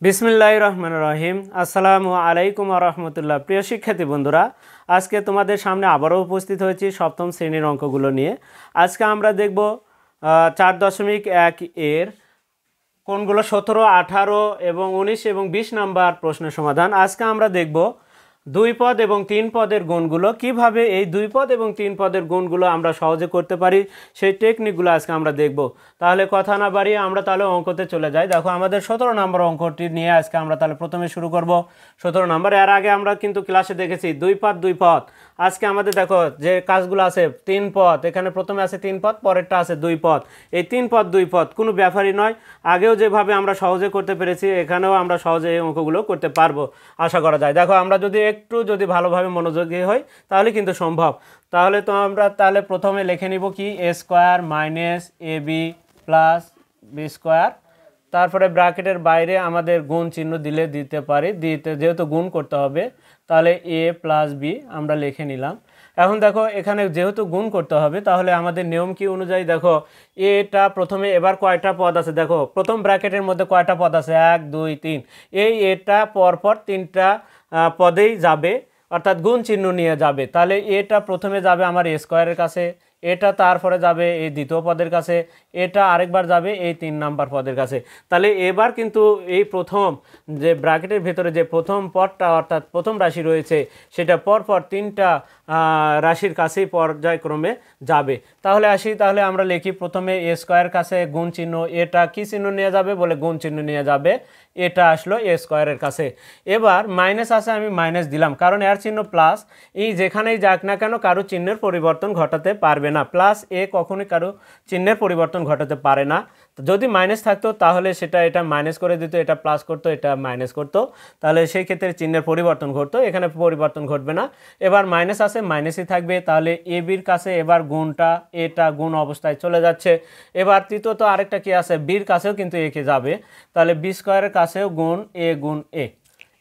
বিসমিল্লাহির রহমানির রহিম। আসসালামু আলাইকুম ওয়া রাহমাতুল্লাহ। প্রিয় শিক্ষার্থী বন্ধুরা, আজকে তোমাদের সামনে আবারও উপস্থিত হয়েছি সপ্তম শ্রেণীর অঙ্কগুলো নিয়ে। আজকে আমরা দেখব 4.1 এর কোনগুলো 17, 18 এবং 19 এবং 20 নাম্বার প্রশ্নের সমাধান। আজকে আমরা দেখব 2 পদ এবং 3 পদের গুণগুলো, কিভাবে এই 2 পদ এবং 3 পদের গুণগুলো আমরা সহজে করতে পারি সেই টেকনিকগুলো আজকে আমরা দেখব। তাহলে কথা না বাড়িয়ে আমরা তাহলে অঙ্কতে চলে যাই। দেখো, আমাদের 17 নম্বর অঙ্কটি নিয়ে আজকে আমরা তাহলে প্রথমে শুরু করব। 17 নম্বর, এর আগে আমরা কিন্তু ক্লাসে দেখেছি 2 পদ 2 পদ। আজকে আমাদের দেখো যে কাজগুলো আছে 3 পদ, এখানে প্রথমে আছে 3 পদ, পরেরটা আছে 2 পদ। এই 3 পদ 2 পদ কোনো ব্যাপারই নয়। আগেও যেভাবে আমরা সহজে করতে পেরেছি এখানেও আমরা সহজে এই অঙ্কগুলো করতে পারবো আশা করা যায়। দেখো, আমরা যদি ভালোভাবে মনোযোগী হই তাহলে কিন্তু সম্ভব। তাহলে তো আমরা তাহলে প্রথমে লিখে নিব কি, a square minus ab plus b square, তারপরে ব্র্যাকেটের বাইরে আমাদের গুণ চিহ্ন দিতে পারি, যেহেতু গুণ করতে হবে তাহলে a প্লাস b আমরা লিখে নিলাম। এখন দেখো, এখানে যেহেতু গুণ করতে হবে তাহলে আমাদের নিয়ম কি অনুযায়ী দেখো, এটা প্রথমে এবার কয়টা পদ আছে, দেখো প্রথম ব্র্যাকেটের মধ্যে কয়টা পদ আছে, 1 2 3। এটা পরপর 3টা পদেই যাবে, অর্থাৎ গুণ চিহ্ন নিয়ে যাবে। তাহলে এটা প্রথমে যাবে আমার a স্কোয়ারের কাছে, এটা তারপরে যাবে এই দ্বিতীয় পদের কাছে, এটা আরেকবার যাবে এই 3 নাম্বার পদের কাছে। তাহলে এবার কিন্তু এই প্রথম যে ব্র্যাকেটের ভেতরে যে প্রথম পদটা অর্থাৎ প্রথম রাশি রয়েছে সেটা পরপর 3টা রাশির কাছেই পর্যায়ক্রমে যাবে। তাহলে আসি, তাহলে আমরা লিখি প্রথমে a স্কোয়ারের কাছে গুণ চিহ্ন, এটা কি চিহ্ন নিয়ে যাবে বলে গুণ চিহ্ন নিয়ে যাবে, এটা আসলো a স্কোয়ারের কাছে। এবার মাইনাস আছে, আমি মাইনাস দিলাম, কারণ এর চিহ্ন প্লাস। এই যেখানেই যাক না কেন কারো চিহ্নের পরিবর্তন ঘটাতে পারবে না, প্লাস এ কখনোই কারো চিহ্নের পরিবর্তন ঘটাতে পারে না। যদি মাইনাস থাকতো তাহলে সেটা এটা মাইনাস করে দিত, এটা প্লাস করতো, এটা মাইনাস করতো, তাহলে সেই ক্ষেত্রে চিহ্নের পরিবর্তন ঘটতো, এখানে পরিবর্তন ঘটবে না। এবার মাইনাস আছে, মাইনাসই থাকবে। তাহলে এ বির কাছে এবার গুণটা, এটা গুণ অবস্থায় চলে যাচ্ছে। এবার তৃতীয়ত আরেকটা কি আছে, বির কাছেও কিন্তু একে যাবে, তাহলে বি স্কোয়ারের কাছেও গুণ এ।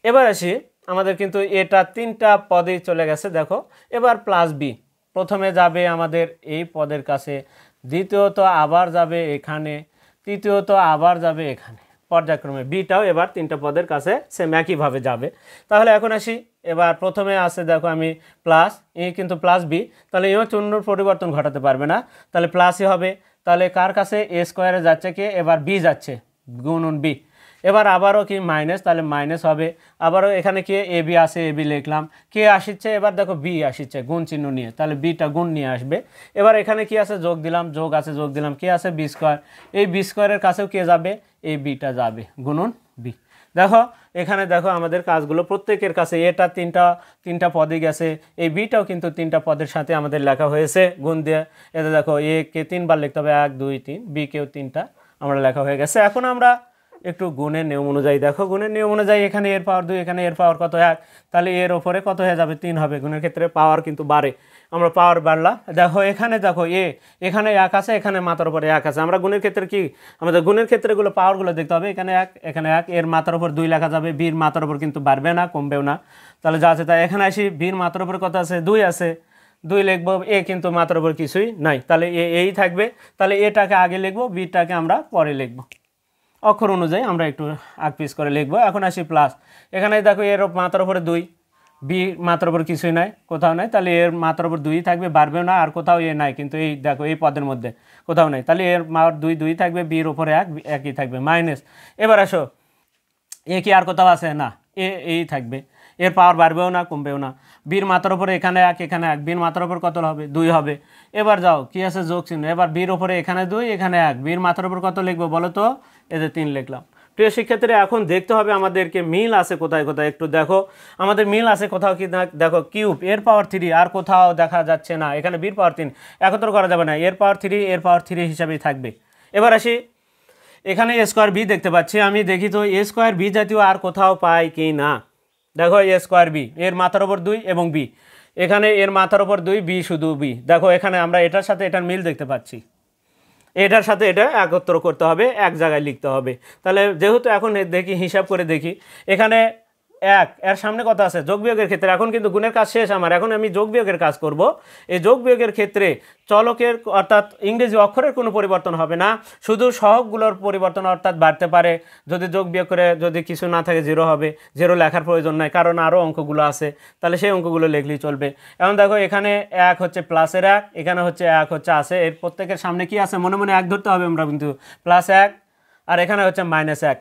এবার আসি, আমাদের কিন্তু এটা 3টা পদেই চলে গেছে। দেখো, এবার প্লাস বি প্রথমে যাবে আমাদের এই পদের কাছে, দ্বিতীয়ত আবার যাবে এখানে, তৃতীয়ত আবার যাবে এখানে, পর্যায়ক্রমে বিটাও এবার 3টা পদের কাছে সেম একইভাবে যাবে। তাহলে এখন আসি, এবার প্রথমে আছে দেখো আমি প্লাস কিন্তু প্লাস বি, তাহলে এও চিহ্নের পরিবর্তন ঘটাতে পারবে না, তাহলে প্লাসই হবে। তাহলে কার কাছে, এ স্কোয়ারে যাচ্ছে কে, এবার বি যাচ্ছে, গুণন বি। এবার আবারও কি মাইনাস, তাহলে মাইনাস হবে। আবারও এখানে কে, এ বি আসে, এ বি লিখলাম, কে আসছে, এবার দেখো বি আসছে গুণ চিহ্ন নিয়ে, তাহলে বিটা গুণ নিয়ে আসবে। এবার এখানে কি আছে, যোগ দিলাম, যোগ আছে যোগ দিলাম, কে আছে বি স্কোয়ার, এই বি স্কোয়ারের কাছেও কে যাবে, এই বিটা যাবে গুণন বি। দেখো এখানে দেখো আমাদের কাজগুলো প্রত্যেকের কাছে, এটা 3টা পদে গেছে, এই বিটাও কিন্তু 3টা পদের সাথে আমাদের লেখা হয়েছে গুণ দিয়ে। এতে দেখো এ কে 3বার লিখতে হবে, 1 2 3, বি কেও 3টা আমরা লেখা হয়ে গেছে। এখন আমরা একটু গুণের নিয়ম অনুযায়ী দেখো, গুণের নিয়ম অনুযায়ী এখানে এর পাওয়ার 2, এখানে এর পাওয়ার কত 1, তাহলে এর ওপরে কত হয়ে যাবে, 3 হবে। গুণের ক্ষেত্রে পাওয়ার কিন্তু বাড়ে, আমরা পাওয়ার বাড়লাম। দেখো এখানে দেখো এখানে 1 আছে, এখানে মাথার উপরে 1 আছে। আমরা গুণের ক্ষেত্রে কি, আমাদের গুণের ক্ষেত্রেগুলো পাওয়ারগুলো দেখতে হবে, এখানে 1 এখানে 1, এর মাথার উপর 2 লেখা যাবে, বির মাথার উপর কিন্তু বাড়বে না কমবেও না, তাহলে যা আছে তাই। এখানে আসি, বির মাথার উপর কত আছে, 2 আছে, 2 লিখবো, এ কিন্তু মাথার উপর কিছুই নাই, তাহলে এই থাকবে। তাহলে এটাকে আগে লিখবো, বিটাকে আমরা পরে লিখবো, অক্ষর অনুযায়ী আমরা একটু আগ পিস করে লিখবো। এখন আসি প্লাস, এখানে দেখো এর মাথার উপরে 2, বি মাথার উপর কিছুই নাই, কোথাও নাই, তাহলে এর মাথার উপর 2 থাকবে, বাড়বেও না, আর কোথাও এ নাই, কিন্তু এই দেখো এই পদের মধ্যে কোথাও নাই, তাহলে এর মার 2 থাকবে, বির উপরে 1 একই থাকবে, মাইনাস। এবার আসো, এ কি আর কোথাও আছে না, এই থাকবে, এর পাওয়ার বাড়বেও না কমবেও না। বির মাথার উপরে এখানে 1 এখানে 1, বির মাথার উপর কত হবে, 2 হবে। এবার যাও কি আছে, যোগ চিহ্ন, এবার বির উপরে এখানে 2 এখানে 1, বির মাথার উপর কত লিখবো বলো তো, এতে 3 লিখলাম। প্রিয় শিক্ষার্থীরা, এখন দেখতে হবে আমাদেরকে মিল আছে কোথায় কোথায়, একটু দেখো আমাদের মিল আছে কোথাও কি, দেখো কিউব এর পাওয়ার 3 আর কোথাও দেখা যাচ্ছে না, এখানে বির পাওয়ার 3 একত্র করা যাবে না, এর পাওয়ার 3 হিসাবেই থাকবে। এবার আসি, এখানে এ স্কোয়ার বি দেখতে পাচ্ছি, আমি দেখি তো এ স্কোয়ার বি জাতীয় আর কোথাও পাই কি না। দেখো এ স্কোয়ার বি, এর মাথার ওপর 2 এবং বি, এখানে এর মাথার ওপর 2, বি শুধু বি। দেখো এখানে আমরা এটার সাথে এটার মিল দেখতে পাচ্ছি, এটার সাথে এটা একত্র করতে হবে, এক জায়গায় লিখতে হবে। তাহলে যেহেতু এখন দেখি হিসাব করে দেখি, এখানে এক এর সামনে কত আছে যোগ বিয়োগের ক্ষেত্রে এখন কিন্তু গুণের কাজ শেষ আমার এখন আমি যোগ বিয়োগের কাজ করব এই যোগ বিয়োগের ক্ষেত্রে চলকের অর্থাৎ ইংরেজি অক্ষরের কোনো পরিবর্তন হবে না শুধু সহগগুলোর পরিবর্তন অর্থাৎ বাড়তে পারে যদি যোগ বিয়োগ করে যদি কিছু না থাকে জিরো হবে জিরো লেখার প্রয়োজন নাই কারণ আরও অঙ্কগুলো আছে তাহলে সেই অঙ্কগুলো লিখলেই চলবে এখন দেখো এখানে এক হচ্ছে প্লাসের এক এখানে হচ্ছে এক হচ্ছে আছে এর প্রত্যেকের সামনে কি আছে মনে মনে এক ধরতে হবে আমরা কিন্তু প্লাস এক আর এখানে হচ্ছে মাইনাস এক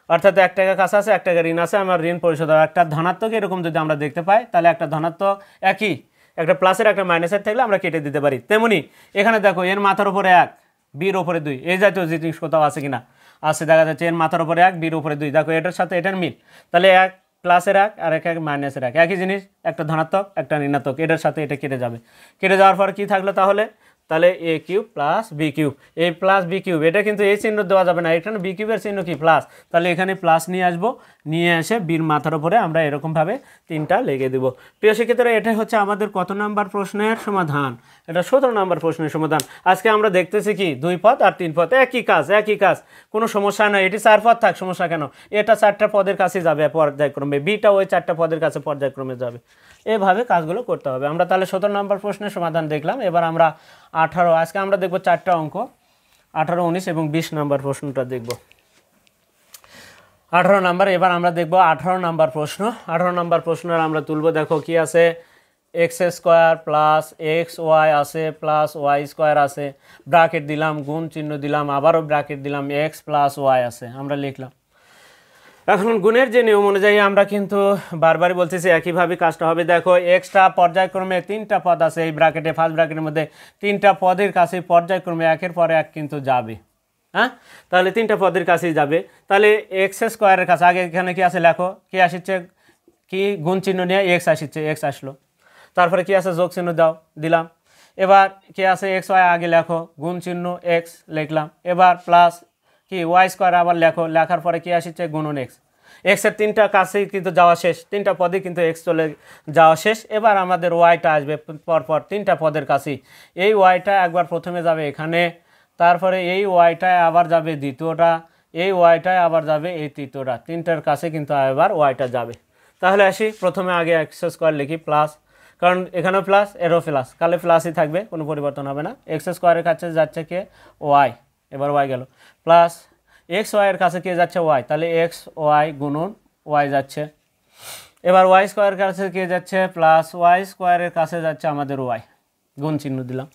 অর্থাৎ 1 টাকা কাছে আছে 1 টাকা ঋণ আছে আমার ঋণ পরিশোধ হবে একটা ধনাত্মক এরকম যদি আমরা দেখতে পাই তাহলে একটা ধনাত্মক একই একটা প্লাসের একটা মাইনাসের থাকলে আমরা কেটে দিতে পারি তেমনি এখানে দেখো এর মাথার উপরে 1 বির উপরে 2 এই জাতীয় জিনিস কোথাও আছে কিনা আছে দেখা যাচ্ছে এর মাথার উপরে 1 বির উপরে 2 দেখো এটার সাথে এটার মিল তাহলে 1 প্লাসের 1 আর 1 মাইনাসের 1 একই জিনিস একটা ধনাত্মক একটা ঋণাত্মক এটার সাথে এটা কেটে যাবে কেটে যাওয়ার পর কি থাকলো তাহলে এ কিউব প্লাস বি কিউব এ প্লাস বি কিউব এটা কিন্তু এই চিহ্ন দেওয়া যাবে না এখানে বি কিউবের চিহ্ন কি প্লাস তাহলে এখানে প্লাস নিয়ে আসবো নিয়ে এসে বির মাথার উপরে আমরা এরকমভাবে 3টা লিখে দেব প্রিয় শিক্ষার্থীরা এটাই হচ্ছে আমাদের কত নাম্বার প্রশ্নের সমাধান এটা 17 নাম্বার প্রশ্নের সমাধান আজকে আমরা দেখতেছি কি 2 পদ আর 3 পদ একই কাজ কোনো সমস্যা নয় এটি 4 পদ থাক সমস্যা কেন এটা 4টা পদের কাছে যাবে পর্যায়ক্রমে বিটা ওই 4টা পদের কাছে পর্যায়ক্রমে যাবে এভাবে কাজগুলো করতে হবে আমরা তাহলে 17 নাম্বার প্রশ্নের সমাধান দেখলাম এবার আমরা 18 আজকে আমরা দেখব 4টা অঙ্ক 18 19 এবং 20 নাম্বার প্রশ্নটা দেখব 18 নাম্বার এবার আমরা দেখব 18 নাম্বার প্রশ্ন 18 নাম্বার প্রশ্নের আমরা তুলব দেখো কি আছে x square plus x y আছে প্লাস ওয়াই স্কোয়ার আছে ব্র্যাকেট দিলাম গুণ চিহ্ন দিলাম আবারও ব্র্যাকেট দিলাম এক্স প্লাস ওয়াই আছে আমরা লিখলাম এখন গুণের যে নিয়ম অনুযায়ী আমরা কিন্তু বারবারই বলতেছি একইভাবে কাজটা হবে দেখো এক্সটা পর্যায়ক্রমে 3টা পদ আছে এই ব্র্যাকেটে ফার্স্ট ব্র্যাকেটের মধ্যে 3টা পদের কাছে পর্যায়ক্রমে একের পর এক কিন্তু যাবে হ্যাঁ তাহলে 3টা পদের কাছেই যাবে তাহলে এক্স স্কোয়ারের কাছে আগে এখানে কি আছে লেখো কি আসছে কি গুণ চিহ্ন নিয়ে এক্স আসছে এক্স আসলো তারপরে কি আছে যোগ চিহ্ন দিলাম এবার কি আছে এক্স ওয়াই আগে লেখো গুণ চিহ্ন এক্স লিখলাম এবার প্লাস কি ওয়াই স্কোয়ার আবার লেখার পরে কি আসছে গুণন এক্স এক্সের 3টা কাছেই কিন্তু যাওয়া শেষ 3টা পদে কিন্তু এক্স চলে যাওয়া শেষ এবার আমাদের ওয়াইটা আসবে পরপর 3টা পদের কাছেই এই ওয়াইটা একবার প্রথমে যাবে এখানে তারপরে এই ওয়াইটায় আবার যাবে দ্বিতীয়টা এই ওয়াইটায় আবার যাবে এই তৃতীয়টা 3টার কাছে কিন্তু এবার ওয়াইটা যাবে তাহলে আসি প্রথমে আগে এক্স স্কোয়ার লিখি প্লাস কারণ এখানেও প্লাস এরও প্লাস কালে প্লাসই থাকবে কোনো পরিবর্তন হবে না এক্স স্কোয়ারের কাছে যাচ্ছে কে ওয়াই এবার ওয়াই গেল প্লাস এক্স ওয়াইয়ের কাছে কে যাচ্ছে ওয়াই তাহলে এক্স ওয়াই গুণন ওয়াই যাচ্ছে এবার ওয়াই স্কোয়ারের কাছে কে যাচ্ছে প্লাস ওয়াই স্কোয়ারের কাছে যাচ্ছে আমাদের ওয়াই গুণ চিহ্ন দিলাম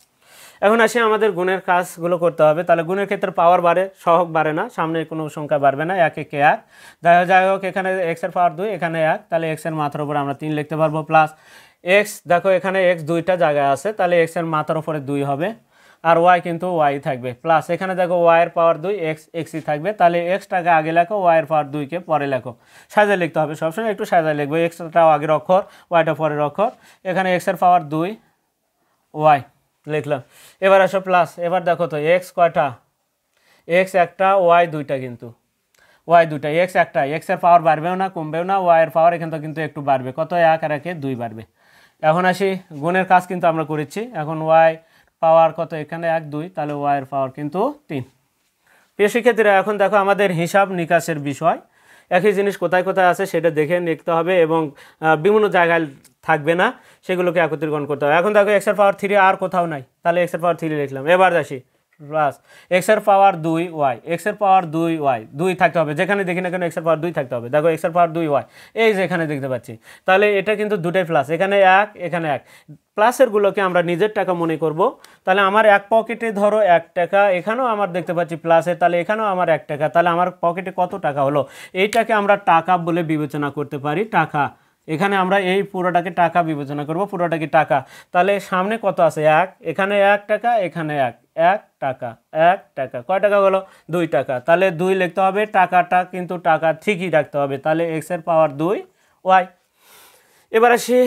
এখন আসি আমাদের গুণের কাজগুলো করতে হবে তাহলে গুণের ক্ষেত্রে পাওয়ার বাড়ে সহগ বাড়ে না সামনে কোনো সংখ্যা বাড়বে না 1 1 1 যাই হোক এখানে এক্সের পাওয়ার 2 এখানে 1 তাহলে এক্সের মাথার উপরে আমরা 3 লিখতে পারবো প্লাস এক্স দেখো এখানে এক্স 2টা জায়গায় আছে তাহলে এক্সের মাথার উপরে 2 হবে আর ওয়াই কিন্তু ওয়াই থাকবে প্লাস এখানে দেখো ওয়াইয়ের পাওয়ার 2 এক্স এক্সই থাকবে তাহলে এক্সটাকে আগে লেখো ওয়াইয়ের পাওয়ার 2কে পরে লেখো সাজায় লিখতে হবে সবসময় একটু সাজায় লিখবো এক্সটাও আগের অক্ষর ওয়াইটা পরের অক্ষর এখানে এক্সের পাওয়ার 2 ওয়াই লিখলাম এবার আসো প্লাস এবার দেখো তো এক্স কয়টা এক্স একটা ওয়াই 2টা কিন্তু ওয়াই 2টা এক্স একটা এক্সের পাওয়ার বাড়বেও না কমবেও না ওয়াইয়ের পাওয়ার এখান থেকে কিন্তু একটু বাড়বে কত 1 আর 1 2 বাড়বে এখন আসি গুণের কাজ কিন্তু আমরা করেছি এখন ওয়াই পাওয়ার কত এখানে 1 2 তাহলে ওয়াইয়ের পাওয়ার কিন্তু 3 প্রিয় শিক্ষার্থীরা এখন দেখো আমাদের হিসাব নিকাশের বিষয় একই জিনিস কোথায় কোথায় আছে সেটা দেখে লিখতে হবে এবং বিভিন্ন জায়গায় থাকবে না সেগুলোকে একত্রীকরণ করতে হবে এখন দেখো এক্সের পাওয়ার 3 আর কোথাও নাই তাহলে এক্সের পাওয়ার 3 লিখলাম এবার আসি প্লাস এক্সের পাওয়ার 2 ওয়াই এক্সের পাওয়ার 2 ওয়াই 2 থাকতে হবে যেখানে দেখি না কেন এক্সের পাওয়ার 2 থাকতে হবে দেখো এক্সের পাওয়ার 2 ওয়াই এই যে এখানে দেখতে পাচ্ছি তাহলে এটা কিন্তু দুটাই প্লাস এখানে 1 এখানে 1 প্লাসেরগুলোকে আমরা নিজের টাকা মনে করব তাহলে আমার এক পকেটে ধরো 1 টাকা এখানেও আমার দেখতে পাচ্ছি প্লাসের তাহলে এখানেও আমার 1 টাকা তাহলে আমার পকেটে কত টাকা হলো এইটাকে আমরা টাকা বলে বিবেচনা করতে পারি টাকা এখানে আমরা এই পুরোটাকে টাকা বিবেচনা করব পুরোটাকে টাকা তাহলে সামনে কত আছে 1 এখানে 1 টাকা এখানে 1 টাকা 1 টাকা কয় টাকা হলো 2 টাকা তাহলে 2 লিখতে হবে টাকাটা কিন্তু টাকা ঠিকই রাখতে হবে তাহলে এক্স এর পাওয়ার 2 ওয়াই এবার আসি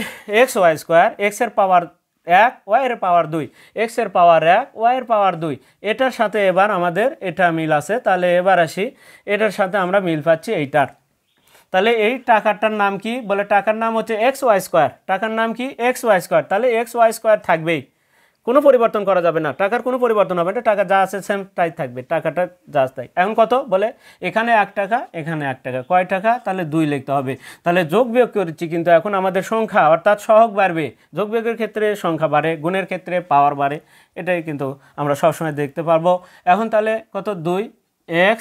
এক্স ওয়াই স্কোয়ার এক্স এর পাওয়ার 1 ওয়াই এর পাওয়ার 2 এক্স এর পাওয়ার 1 ওয়াই এর পাওয়ার 2 এটার সাথে এবার আমাদের এটা মিল আছে তাহলে এবার আসি এটার সাথে আমরা মিল পাচ্ছি এইটার তাহলে এই টাকাটার নাম কি বলে টাকার নাম হচ্ছে এক্স ওয়াই স্কোয়ার টাকার নাম কি এক্স ওয়াই স্কোয়ার তাহলে এক্স ওয়াই স্কোয়ার থাকবেই কোনো পরিবর্তন করা যাবে না, টাকার কোনো পরিবর্তন হবে না, টাকা যা আছে সেম তাই থাকবে, টাকাটা যা তাই। এখন কত বলে এখানে 1 টাকা, এখানে 1 টাকা, কয় টাকা, তাহলে 2 লিখতে হবে। তাহলে যোগ বিয়োগ করেছি, কিন্তু এখন আমাদের সংখ্যা অর্থাৎ সহগ বাড়বে। যোগ বিয়োগের ক্ষেত্রে সংখ্যা বাড়ে, গুণের ক্ষেত্রে পাওয়ার বাড়ে, এটাই কিন্তু আমরা সবসময় দেখতে পারবো। এখন তাহলে কত 2x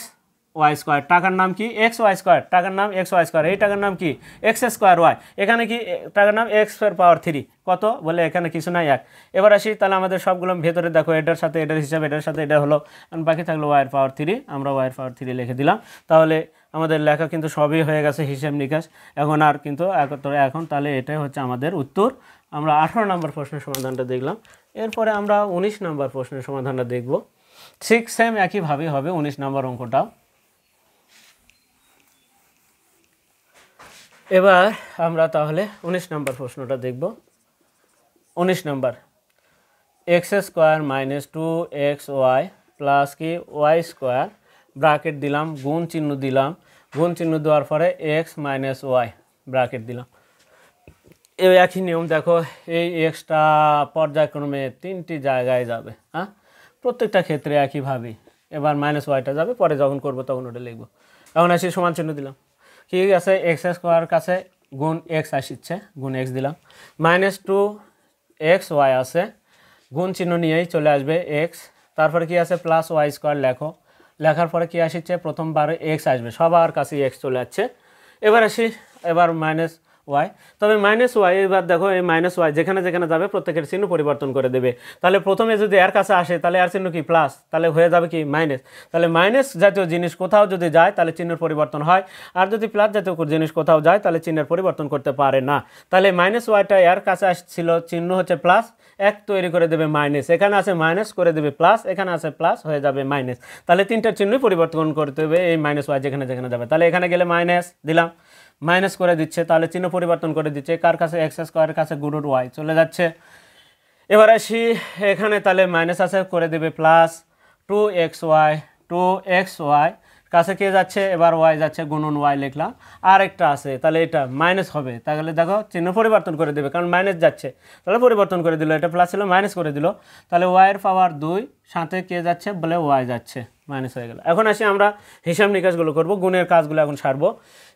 ওয়াই স্কোয়ার, টাকার নাম কি এক্স ওয়াই স্কোয়ার, টাকার নাম এক্স ওয়াই স্কোয়ার, এই টাকার নাম কি এক্স স্কোয়ার ওয়াই, এখানে কি টাকার নাম এক্স এর পাওয়ার 3, কত বলে এখানে কিছু নাই 1। এবার আসি, তাহলে আমাদের সবগুলো ভেতরে দেখো এটার সাথে এটার হিসাব, এটার সাথে এটা হলো, বাকি থাকলো ওয়াই এর পাওয়ার 3, আমরা ওয়াই এর পাওয়ার 3 লিখে দিলাম। তাহলে আমাদের লেখা কিন্তু সবই হয়ে গেছে, হিসাব নিকাশ এখন আর কিন্তু একত্রে। এখন তাহলে এটাই হচ্ছে আমাদের উত্তর। আমরা 18 নম্বর প্রশ্নের সমাধানটা দেখলাম। এরপরে আমরা 19 নম্বর প্রশ্নের সমাধানটা দেখব। ঠিক সেম একইভাবে হবে 19 নম্বর অঙ্কটাও। এবার আমরা তাহলে 19 নম্বর প্রশ্নটা দেখব। 19 নম্বর, x square minus 2xy plus কি ওয়াই স্কোয়ার, ব্র্যাকেট দিলাম, গুণ চিহ্ন দিলাম, গুণ চিহ্ন দেওয়ার পরে এক্স মাইনাস ওয়াই ব্র্যাকেট দিলাম। এই একই নিয়ম, দেখো এই এক্সটা পর্যায়ক্রমে 3টি জায়গায় যাবে, হ্যাঁ, প্রত্যেকটা ক্ষেত্রে একইভাবেই। এবার মাইনাস ওয়াইটা যাবে, পরে যখন করবো তখন ওটা লিখবো। এখন আসি সমান চিহ্ন দিলাম, ঠিক আছে, এক্স স্কোয়ার কাছে গুণ এক্স আসছে, গুণ এক্স দিলাম, মাইনাস 2xy আছে, গুণ চিহ্ন নিয়েই চলে আসবে এক্স, তারপরে কি আছে প্লাস ওয়াই স্কোয়ার লেখো, লেখার পরে কি আসছে প্রথমবারে এক্স আসবে, সবার কাছে এক্স চলে যাচ্ছে। এবার আসি, এবার মাইনাস ওয়াই, তবে মাইনাস ওয়াই এবার দেখো এই মাইনাস ওয়াই যেখানে যেখানে যাবে প্রত্যেকের চিহ্ন পরিবর্তন করে দেবে। তাহলে প্রথমে যদি এর কাছে আসে তাহলে এর চিহ্ন কি প্লাস, তাহলে হয়ে যাবে কি মাইনাস। তাহলে মাইনাস জাতীয় জিনিস কোথাও যদি যায় তাহলে চিহ্নের পরিবর্তন হয়, আর যদি প্লাস জাতীয় জিনিস কোথাও যায় তাহলে চিহ্নের পরিবর্তন করতে পারে না। তাহলে মাইনাস ওয়াইটা এর কাছে আসছিল, চিহ্ন হচ্ছে প্লাস, এক তৈরি করে দেবে মাইনাস, এখানে আছে মাইনাস করে দেবে প্লাস, এখানে আছে প্লাস হয়ে যাবে মাইনাস। তাহলে 3টা চিহ্নই পরিবর্তন করতে হবে এই মাইনাস ওয়াই যেখানে যেখানে যাবে। তাহলে এখানে গেলে মাইনাস দিলাম, মাইনাস করে দিচ্ছে, তাহলে চিহ্ন পরিবর্তন করে দিচ্ছে, কার কাছে এক্স স্কোয়ারের কাছে গুণ ওয়াই চলে যাচ্ছে। এবার আসি এখানে, তাহলে মাইনাস আছে করে দেবে প্লাস 2xy কাছে কে যাচ্ছে, এবার ওয়াই যাচ্ছে, গুণন ওয়াই লিখলাম, আর একটা আছে তাহলে এটা মাইনাস হবে, তাহলে দেখো চিহ্ন পরিবর্তন করে দেবে কারণ মাইনাস যাচ্ছে, তাহলে পরিবর্তন করে দিল, এটা প্লাস ছিল মাইনাস করে দিল, তাহলে ওয়াইয়ের পাওয়ার 2 সাথে কে যাচ্ছে বলে ওয়াই যাচ্ছে, মাইনাস হয়ে গেল। এখন আসি আমরা হিসাব নিকাশগুলো করব, গুণের কাজগুলো এখন সারবো।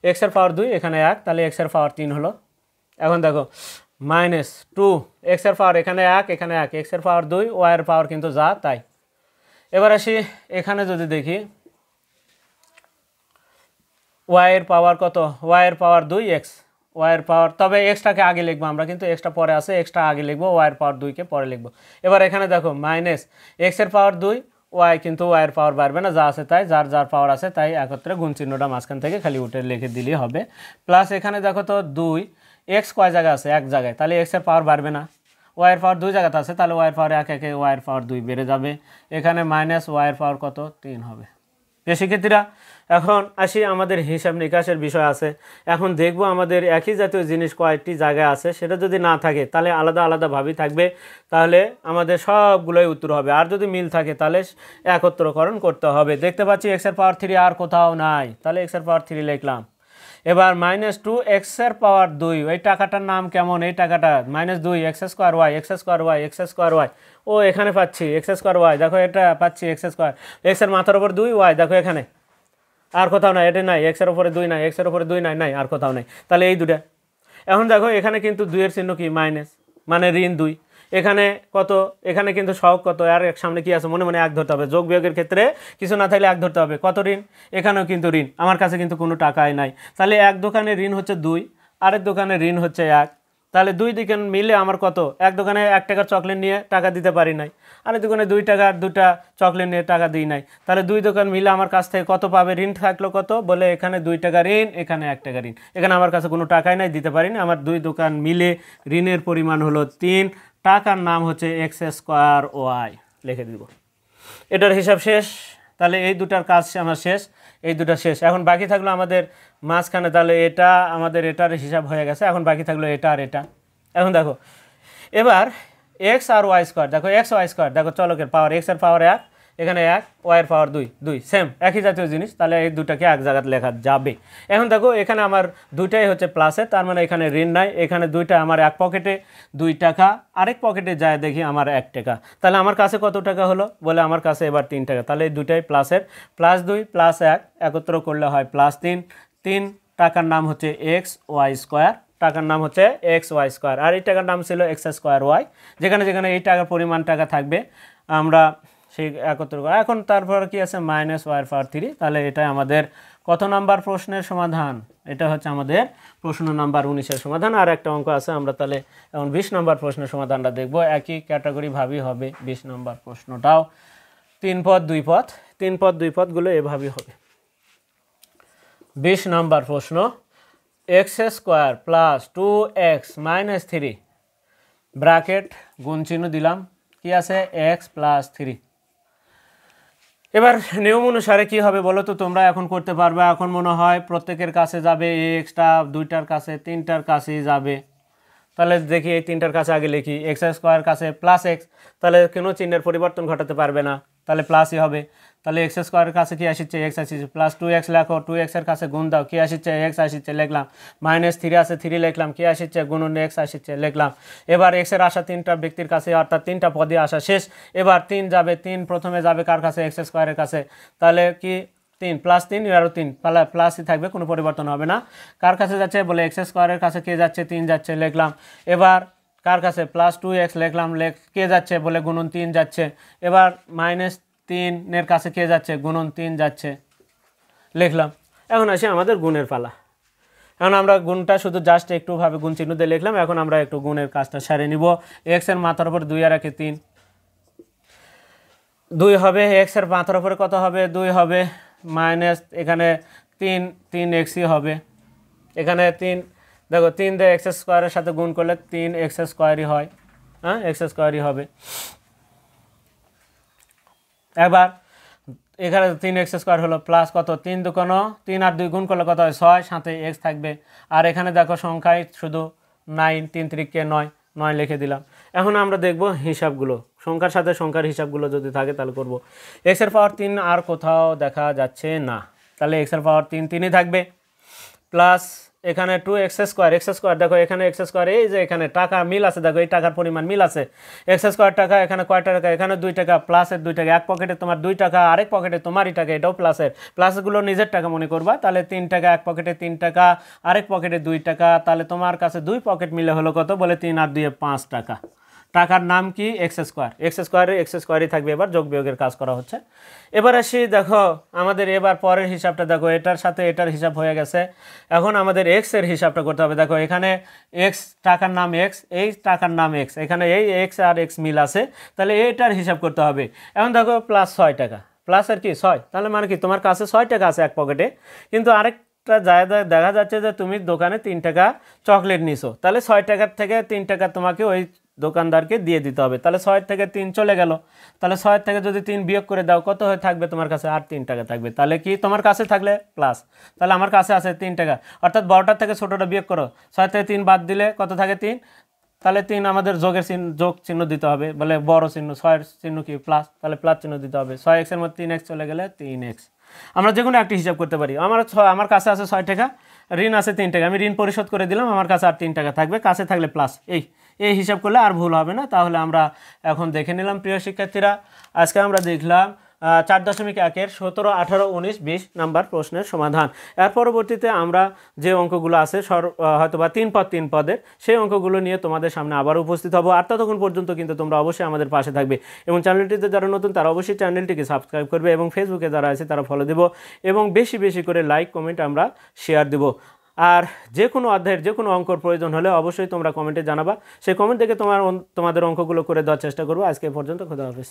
এক্সের পাওয়ার 2 এখানে 1, তাহলে এক্সের পাওয়ার 3 হলো। এখন দেখো মাইনাস 2, এক্সের পাওয়ার এখানে 1 এখানে 1, এক্সের পাওয়ার 2, ওয়াইয়ের পাওয়ার কিন্তু যা তাই। এবার আসি এখানে যদি দেখি ওয়াইয়ের পাওয়ার কত, ওয়াইয়ের পাওয়ার 2x, ওয়াইয়ের পাওয়ার, তবে এক্সটাকে আগে লিখবো আমরা, কিন্তু এক্সটা পরে আছে, এক্সটা আগে লিখবো, ওয়াইয়ের পাওয়ার 2কে পরে লিখবো। এবার এখানে দেখো মাইনাস এক্সের পাওয়ার 2 ওয়াই, কিন্তু ওয়াইয়ের পাওয়ার বাড়বে না, যা আছে তাই, যার যার পাওয়ার আছে তাই একত্রে গুণ চিহ্নটা মাঝখান থেকে খালি উঠে লিখে দিলেই হবে। প্লাস এখানে দেখো তো 2, এক্স কয় জায়গায় আছে, এক জায়গায়, তাহলে এক্সের পাওয়ার বাড়বে না, ওয়াইয়ের পাওয়ার 2 জায়গাতে আছে, তাহলে ওয়াইয়ের পাওয়ার 1 একে ওয়াইয়ের পাওয়ার 2 বেড়ে যাবে। এখানে মাইনাস ওয়াইয়ের পাওয়ার কত 3 হবে। শিক্ষার্থীরা এখন আসি, আমাদের হিসাব নিকাশের বিষয় আছে। এখন দেখব আমাদের একই জাতীয় জিনিস কয়েকটি জায়গায় আছে, সেটা যদি না থাকে তাহলে আলাদা আলাদাভাবেই থাকবে, তাহলে আমাদের সবগুলোই উত্তর হবে। আর যদি মিল থাকে তাহলে একত্রকরণ করতে হবে। দেখতে পাচ্ছি এক্সের পাওয়ার 3 আর কোথাও নাই, তাহলে এক্সের পাওয়ার 3 লিখলাম। এবার মাইনাস 2 এক্সের পাওয়ার 2, ওই টাকাটার নাম কেমন, এই টাকাটা minus 2 x square y, x square y, x square y, ও এখানে পাচ্ছি এক্স স্কোয়ার ওয়াই, দেখো এটা পাচ্ছি এক্স স্কোয়ার, এক্সের মাথার ওপর 2 ওয়াই, দেখো এখানে আর কোথাও নাই, এটা নাই, এক্সের ওপরে 2 নাই, এক্সের ওপরে 2 নাই, নাই আর কোথাও নাই, তাহলে এই দুটা। এখন দেখো এখানে কিন্তু 2 এর চিহ্ন কি মাইনাস, মানে ঋণ 2, এখানে কত, এখানে কিন্তু সহগ কত, আর এক সামনে কি আছে মনে মনে 1 ধরতে হবে, যোগ বিয়োগের ক্ষেত্রে কিছু না থাকলে 1 ধরতে হবে, কত ঋণ, এখানেও কিন্তু ঋণ, আমার কাছে কিন্তু কোনো টাকাই নাই, তাহলে এক দোকানে ঋণ হচ্ছে 2, আরেক দোকানে ঋণ হচ্ছে 1, তাহলে 2 দিকে মিলে আমার কত, এক দোকানে 1 টাকার চকলেট নিয়ে টাকা দিতে পারি নাই, আরেক দোকানে 2 টাকার 2টা চকলেট নিয়ে টাকা দিই নাই, তাহলে 2 দোকান মিলে আমার কাছ থেকে কত পাবে, ঋণ থাকলো কত বলে এখানে 2 টাকা ঋণ, এখানে 1 টাকা ঋণ, এখানে আমার কাছে কোনো টাকাই নাই, দিতে পারি না, আমার 2 দোকান মিলে ঋণের পরিমাণ হলো 3, টাকার নাম হচ্ছে এক্স স্কোয়ার ওয়াই, লিখে দিব। এটার হিসাব শেষ, তাহলে এই দুটার কাজ আমার শেষ, এই দুটা শেষ। এখন বাকি থাকলো আমাদের মাঝখানে, তাহলে এটা আমাদের এটার হিসাব হয়ে গেছে, এখন বাকি থাকলো এটা আর এটা। এখন দেখো এবার এক্স আর ওয়াই স্কোয়ার, দেখো এক্স ওয়াই স্কোয়ার, দেখো চলকের পাওয়ার, এক্সের পাওয়ার 1, এখানে 1 ওয়াইয়ের পাওয়ার 2 2 সেম একই জাতীয় জিনিস, তাহলে এই দুটাকে এক জায়গায় লেখা যাবে। এখন দেখো এখানে আমার দুইটাই হচ্ছে প্লাসের, তার মানে এখানে ঋণ নাই, এখানে দুইটা আমার এক পকেটে 2 টাকা, আরেক পকেটে যায় দেখি আমার 1 টাকা, তাহলে আমার কাছে কত টাকা হলো, বলে আমার কাছে এবার 3 টাকা, তাহলে এই দুইটাই প্লাসের, +2 +1 একত্র করলে হয় +3, 3 টাকার নাম হচ্ছে এক্স ওয়াই স্কোয়ার, টাকার নাম হচ্ছে এক্স ওয়াই স্কোয়ার, আর এই টাকার নাম ছিল এক্স স্কোয়ার ওয়াই, যেখানে যেখানে এই টাকার পরিমাণ টাকা থাকবে আমরা সেই একত্র করি। এখন তারপর কি আছে -y/3, তাহলে এটা আমাদের কত নাম্বার প্রশ্নের সমাধান, এটা হচ্ছে আমাদের প্রশ্ন নাম্বার 19-এর সমাধান। আর একটা অঙ্ক আছে, আমরা তাহলে এখন 20 নম্বর প্রশ্নের সমাধানটা দেখব, একই ক্যাটাগরি ভাবেই হবে 20 নম্বর প্রশ্নটাও, 3 পদ 2 পদ, 3 পদ 2 পদগুলো এভাবেই হবে। 20 নম্বর প্রশ্ন, x² + 2x - 3 ব্র্যাকেট গুণ চিহ্ন দিলাম, কি আছে x + 3। এবার নিয়ম অনুসারে কি হবে বলো তো, তোমরা এখন করতে পারবে, এখন মনে হয় প্রত্যেকের কাছে যাবে এক্সটা, দুইটার কাছে, তিনটার কাছেই যাবে, তাহলে দেখি এই তিনটার কাছে আগে লিখি, x² কাছে +x, তাহলে কোনো চিহ্নের পরিবর্তন ঘটাতে পারবে না, তাহলে প্লাসই হবে, তাহলে x² কাছে কি আসছে x আসছে, +2x লেখো, 2x এর কাছে গুণ দাও, কি আসছে x আসছে লিখলাম, -3 আছে 3 লিখলাম, কি আসছে গুণন x আসছে লিখলাম। এবার x এর আসা তিনটা ব্যক্তির কাছে, অর্থাৎ তিনটা পদে আসা শেষ, এবার 3 যাবে, 3 প্রথমে যাবে কার কাছে, x² এর কাছে, তাহলে কি 3 +3 আরও 3 প্লাসই থাকবে, কোনো পরিবর্তন হবে না। কার কাছে যাচ্ছে বলে x² এর কাছে, কে যাচ্ছে 3 যাচ্ছে লিখলাম। এবার কার কাছে +2x লিখলাম, কে যাচ্ছে বলে গুণন 3 যাচ্ছে। এবার -3 এর কাছে কে যাচ্ছে, গুণন 3 যাচ্ছে লিখলাম। এখন আসে আমাদের গুণের পালা, এখন আমরা গুণটা শুধু জাস্ট একটুভাবে গুণ চিহ্ন দিয়ে লিখলাম, এখন আমরা একটু গুণের কাজটা সেরে নিব। x এর মাথার উপর 2 আর 1 3, 2 হবে, x এর মাথার উপরে কত হবে 2 হবে, মাইনাস এখানে 3x হবে, এখানে 3 দেখো 3 দিয়ে x² এর সাথে গুণ করলে 3x² হয়, হ্যাঁ x² হবে। এবার এখানে 3x² হলো, প্লাস কত 3 2 3 আর 2 গুণ করলে কত হয় 6, সাথে x থাকবে, আর এখানে দেখো সংখ্যায় শুধু 9, 3 3 কে 9, 9 লিখে দিলাম। এখন আমরা দেখব হিসাবগুলো, সংখ্যার সাথে সংখ্যার হিসাবগুলো যদি থাকে তাহলে করব। x এর পাওয়ার 3 আর কোথাও দেখা যাচ্ছে না, তাহলে x এর পাওয়ার 3 3ই থাকবে, প্লাস এখানে 2x², দেখো এখানে x², এই যে এখানে টাকা মিল আছে, দেখো এই টাকার পরিমাণ মিল আছে, x² টাকা, এখানে কয়টা টাকা, এখানে 2 টাকা, প্লাসের 2 টাকা, এক পকেটে তোমার 2 টাকা, আরেক পকেটে তোমারই টাকা, এটাও প্লাসের, প্লাসগুলো নিজের টাকা মনে করবা, তাহলে 3 টাকা, এক পকেটে 3 টাকা, আরেক পকেটে 2 টাকা, তাহলে তোমার কাছে 2 পকেট মিলে হলো কত বলে 3 আর 2 5 টাকা। টাকার নাম কি x²ই থাকবে, এবার যোগ বিয়োগের কাজ করা হচ্ছে। এবার আসি দেখো আমাদের এবার পরের হিসাবটা, দেখো এটার সাথে এটার হিসাব হয়ে গেছে, এখন আমাদের x এর হিসাবটা করতে হবে। দেখো এখানে x টাকার নাম x, এই টাকার নাম x, এখানে এই x আর x মিল আছে, তাহলে এটার হিসাব করতে হবে। এখন দেখো +6 টাকা, প্লাসের কি 6, তাহলে মানে কি তোমার কাছে 6 টাকা আছে এক পকেটে, কিন্তু আরেকটা জায়গায় দেখা যাচ্ছে যে তুমি দোকানে 3 টাকা চকলেট নিছো, তাহলে 6 টাকার থেকে 3 টাকা তোমাকে ওই দোকানদারকে দিয়ে দিতে হবে, তাহলে 6 থেকে 3 চলে গেল, তাহলে 6 থেকে যদি 3 বিয়োগ করে দাও কত হয়ে থাকবে তোমার কাছে, আর 3 টাকা থাকবে, তাহলে কি তোমার কাছে থাকলে প্লাস, তাহলে আমার কাছে আছে 3 টাকা, অর্থাৎ বড়টার থেকে ছোটোটা বিয়োগ করো, 6 থেকে 3 বাদ দিলে কত থাকে 3, তাহলে 3 আমাদের যোগ চিহ্ন দিতে হবে, বলে বড় চিহ্ন 6 এর চিহ্ন কি প্লাস, তাহলে প্লাস চিহ্ন দিতে হবে, 6x এর মধ্যে 3x চলে গেলে 3x। আমরা যে কোনো একটি হিসাব করতে পারি, আমার কাছে আছে 6 টাকা, ঋণ আছে 3 টাকা, আমি ঋণ পরিশোধ করে দিলাম, আমার কাছে আর 3 টাকা থাকবে, কাছে থাকলে প্লাস, এই হিসাব করলে আর ভুল হবে না। তাহলে আমরা এখন দেখে নিলাম প্রিয় শিক্ষার্থীরা, আজকে আমরা দেখলাম 4.1-এর 17, 18, 19, 20 নাম্বার প্রশ্নের সমাধান। এর পরবর্তীতে আমরা যে অঙ্কগুলো আছে হয়তোবা 3 পদ 3 পদের, সেই অঙ্কগুলো নিয়ে তোমাদের সামনে আবার উপস্থিত হবো। আর ততক্ষণ পর্যন্ত কিন্তু তোমরা অবশ্যই আমাদের পাশে থাকবে, এবং চ্যানেলটিতে যারা নতুন তারা অবশ্যই চ্যানেলটিকে সাবস্ক্রাইব করবে, এবং ফেসবুকে যারা আছে তারা ফলো দেবো, এবং বেশি বেশি করে লাইক কমেন্ট আমরা শেয়ার দেবো। আর যে কোনো অধ্যায়ের যে কোনো অঙ্কর প্রয়োজন হলে অবশ্যই তোমরা কমেন্টে জানাবা, সেই কমেন্ট থেকে তোমাদের অঙ্কগুলো করে দেওয়ার চেষ্টা করবো। আজকে পর্যন্ত, খোদা হাফেজ।